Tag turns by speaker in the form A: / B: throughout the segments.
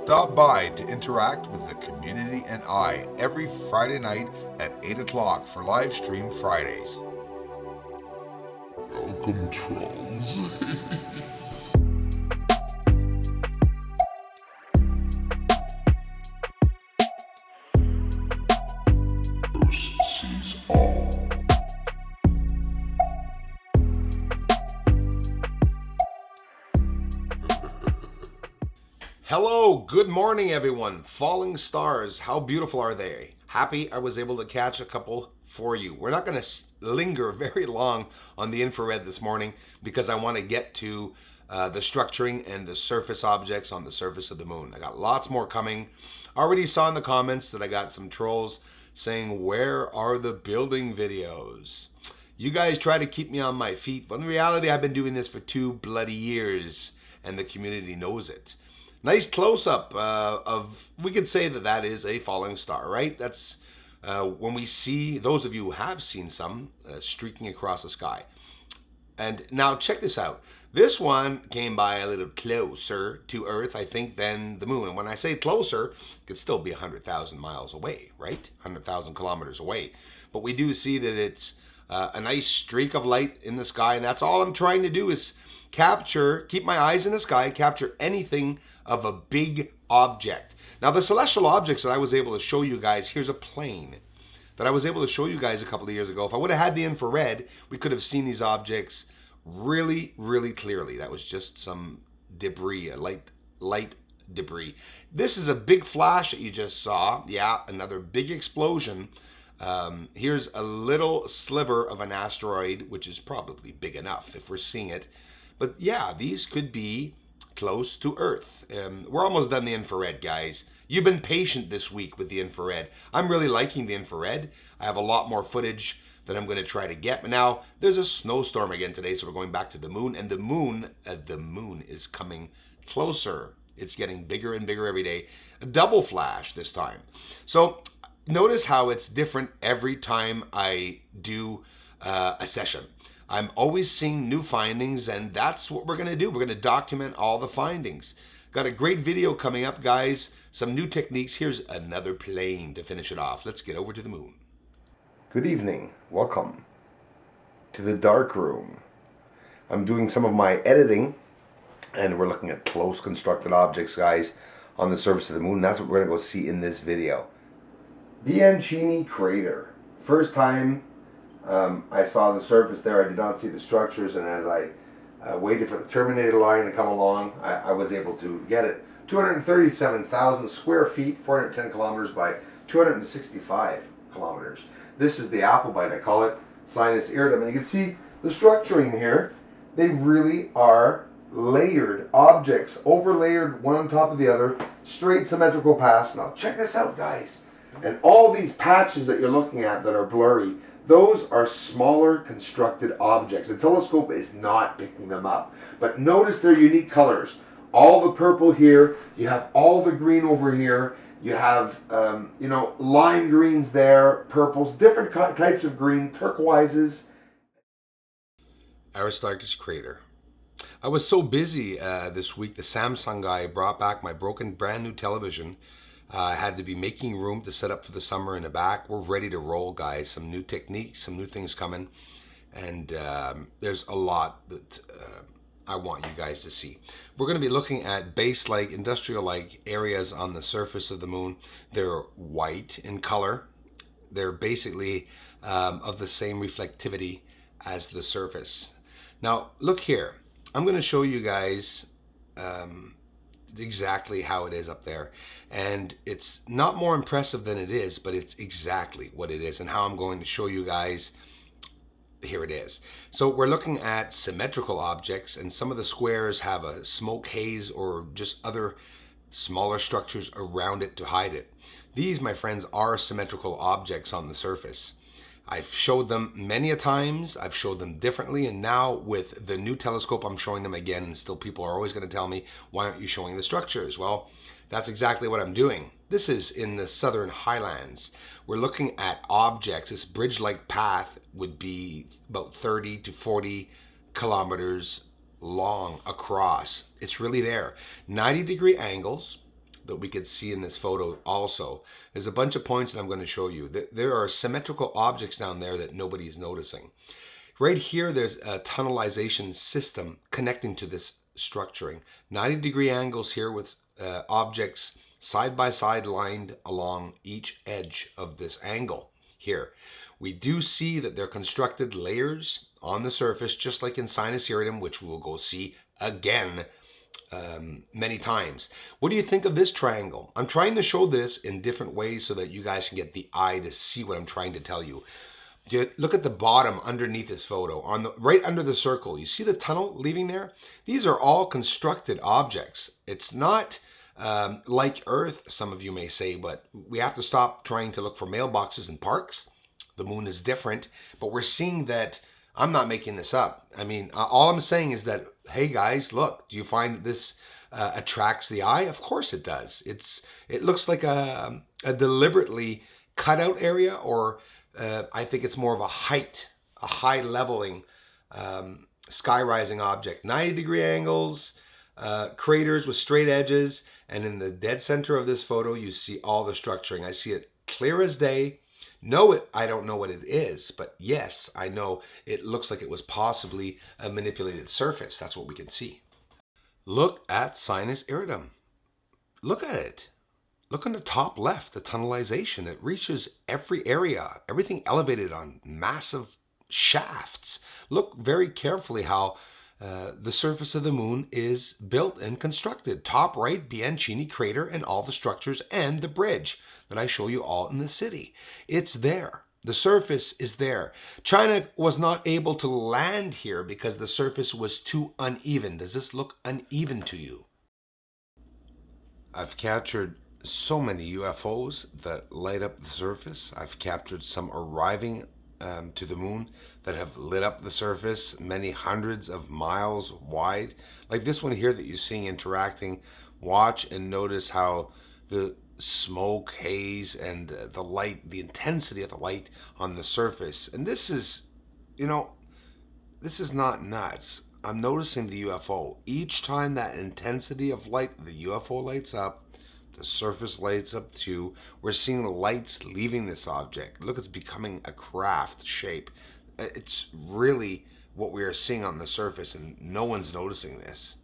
A: Stop by to interact with the community and I every Friday night at 8 o'clock for live stream Fridays.
B: Welcome, trolls. First sees all.
C: Hello, good morning everyone. Falling stars, how beautiful are they? Happy I was able to catch a couple for you. We're not going to linger very long on the infrared this morning because I want to get to the structuring and the surface objects on the surface of the moon. I got lots more coming. Already saw in the comments that I got some trolls saying, where are the building videos? You guys try to keep me on my feet, but in reality I've been doing this for 2 bloody years and the community knows it. Nice close-up of, we could say that is a falling star, right? That's when we see, those of you who have seen some, streaking across the sky. And now check this out. This one came by a little closer to Earth, I think, than the moon. And when I say closer, it could still be 100,000 miles away, right? 100,000 kilometers away. But we do see that it's a nice streak of light in the sky, and that's all I'm trying to do is keep my eyes in the sky, capture anything of a big object. Now the celestial objects that I was able to show you guys, here's a plane that I was able to show you guys a couple of years ago. If I would have had the infrared, we could have seen these objects really, really clearly. That was just some debris, a light debris. This is a big flash that you just saw. Yeah, another big explosion. Here's a little sliver of an asteroid, which is probably big enough if we're seeing it. But yeah, these could be close to Earth. We're almost done the infrared, guys. You've been patient this week with the infrared. I'm really liking the infrared. I have a lot more footage that I'm going to try to get. But now there's a snowstorm again today, so we're going back to the moon. And the moon is coming closer. It's getting bigger and bigger every day. A double flash this time. So notice how it's different every time I do a session. I'm always seeing new findings, and that's what we're going to do. We're going to document all the findings. Got a great video coming up, guys. Some new techniques. Here's another plane to finish it off. Let's get over to the moon. Good evening. Welcome to the dark room. I'm doing some of my editing, and we're looking at close constructed objects, guys, on the surface of the moon. That's what we're going to go see in this video. Bianchini crater. First time I saw the surface there. I did not see the structures, and as I waited for the Terminator line to come along, I was able to get it. 237,000 square feet, 410 kilometers by 265 kilometers. This is the Applebite. I call it Sinus Iridum. And you can see the structuring here. They really are layered objects, overlayered one on top of the other, straight symmetrical paths. Now check this out, guys. And all these patches that you're looking at that are blurry, those are smaller constructed objects. The telescope is not picking them up. But notice their unique colors. All the purple here, you have all the green over here, you have, lime greens there, purples, different types of green, turquoises. Aristarchus crater. I was so busy this week, the Samsung guy brought back my broken brand new television. I had to be making room to set up for the summer in the back. We're ready to roll, guys. Some new techniques, some new things coming. And there's a lot that I want you guys to see. We're going to be looking at base-like, industrial-like areas on the surface of the moon. They're white in color. They're basically of the same reflectivity as the surface. Now, look here. I'm going to show you guys exactly how it is up there, and it's not more impressive than it is, but it's exactly what it is and how I'm going to show you guys. Here it is. So we're looking at symmetrical objects, and some of the squares have a smoke haze or just other smaller structures around it to hide it. These, my friends, are symmetrical objects on the surface. I've showed them many a times. I've showed them differently, and now with the new telescope, I'm showing them again, and still people are always going to tell me, why aren't you showing the structures? Well, that's exactly what I'm doing. This is in the southern highlands. We're looking at objects. This bridge-like path would be about 30 to 40 kilometers long across. It's really there. 90-degree angles, that we could see in this photo also. There's a bunch of points that I'm going to show you. There are symmetrical objects down there that nobody's noticing. Right here, there's a tunnelization system connecting to this structuring. 90-degree angles here with objects side by side lined along each edge of this angle here. We do see that they're constructed layers on the surface, just like in Sinus Iridum, which we will go see again many times. What do you think of this triangle? I'm trying to show this in different ways so that you guys can get the eye to see what I'm trying to tell you. Look at the bottom underneath this photo, right under the circle. You see the tunnel leaving there? These are all constructed objects. It's not like Earth, some of you may say, but we have to stop trying to look for mailboxes in parks. The moon is different, but we're seeing that. I'm not making this up. I mean, all I'm saying is that, hey guys, look, do you find that this attracts the eye? Of course it does. It looks like a deliberately cut out area, or I think it's more of a high leveling, sky rising object. 90-degree angles, craters with straight edges, and in the dead center of this photo, you see all the structuring. I see it clear as day. I don't know what it is, but yes, I know it looks like it was possibly a manipulated surface. That's what we can see. Look at Sinus Iridum. Look at it. Look on the top left, the tunnelization. It reaches every area, everything elevated on massive shafts. Look very carefully how the surface of the moon is built and constructed. Top right, Bianchini crater and all the structures and the bridge that I show you all in the city. It's there. The surface is there. China was not able to land here because the surface was too uneven. Does this look uneven to you? I've captured so many UFOs that light up the surface. I've captured some arriving to the moon that have lit up the surface many hundreds of miles wide. Like this one here that you're seeing interacting. Watch and notice how the smoke, haze, and the light, the intensity of the light on the surface. And this is, this is not nuts. I'm noticing the UFO. Each time that intensity of light, the UFO lights up, the surface lights up too. We're seeing the lights leaving this object. Look, it's becoming a craft shape. It's really what we are seeing on the surface, and no one's noticing this.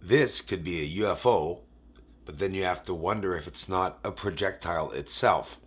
C: This could be a UFO, but then you have to wonder if it's not a projectile itself.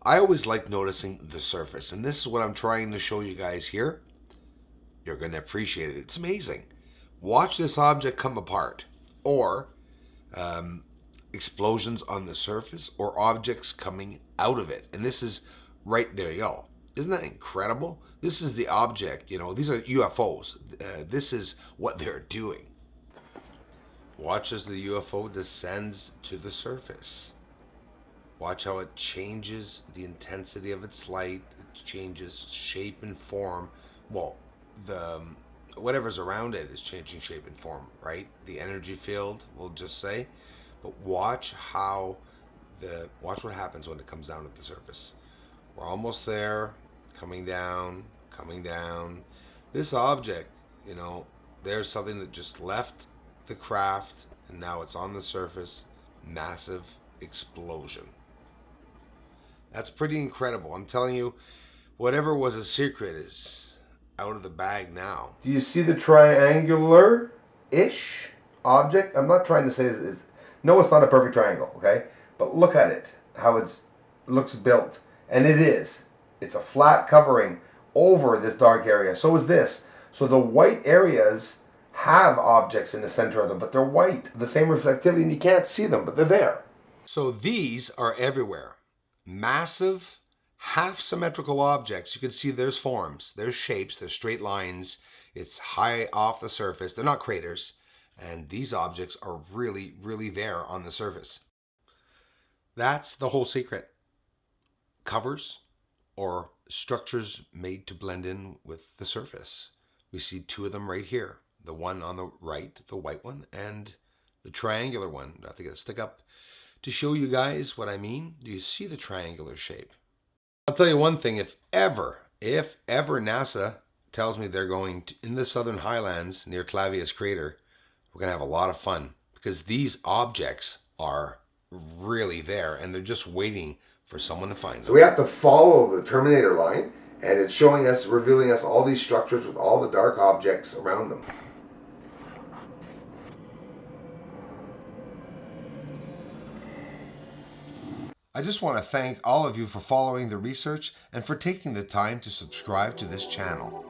C: I always like noticing the surface, and this is what I'm trying to show you guys here. You're going to appreciate it. It's amazing. Watch this object come apart, or explosions on the surface, or objects coming out of it. And this is right there, yo. Isn't that incredible? This is the object, these are UFOs. This is what they're doing. Watch as the UFO descends to the surface. Watch how it changes the intensity of its light. It changes shape and form. Well, whatever's around it is changing shape and form, right? The energy field, we'll just say. But watch watch what happens when it comes down to the surface. We're almost there, coming down. This object, there's something that just left the craft, and now it's on the surface. Massive explosion. That's pretty incredible. I'm telling you, whatever was a secret is out of the bag now. Do you see the triangular-ish object? I'm not trying to say no, it's not a perfect triangle, okay? But look at it, how it looks built. And it is. It's a flat covering over this dark area. So is this. So the white areas have objects in the center of them, but they're white. The same reflectivity, and you can't see them, but they're there. So these are everywhere. Massive, half-symmetrical objects. You can see there's forms, there's shapes, there's straight lines. It's high off the surface. They're not craters. And these objects are really, really there on the surface. That's the whole secret. Covers or structures made to blend in with the surface. We see two of them right here. The one on the right, the white one, and the triangular one. I think I'll stick up to show you guys what I mean. Do you see the triangular shape? I'll tell you one thing. If ever NASA tells me they're going in the southern highlands near Clavius crater, we're going to have a lot of fun, because these objects are really there and they're just waiting for someone to find them.
A: So we have to follow the Terminator line, and it's showing us, revealing us all these structures with all the dark objects around them. I just want to thank all of you for following the research and for taking the time to subscribe to this channel.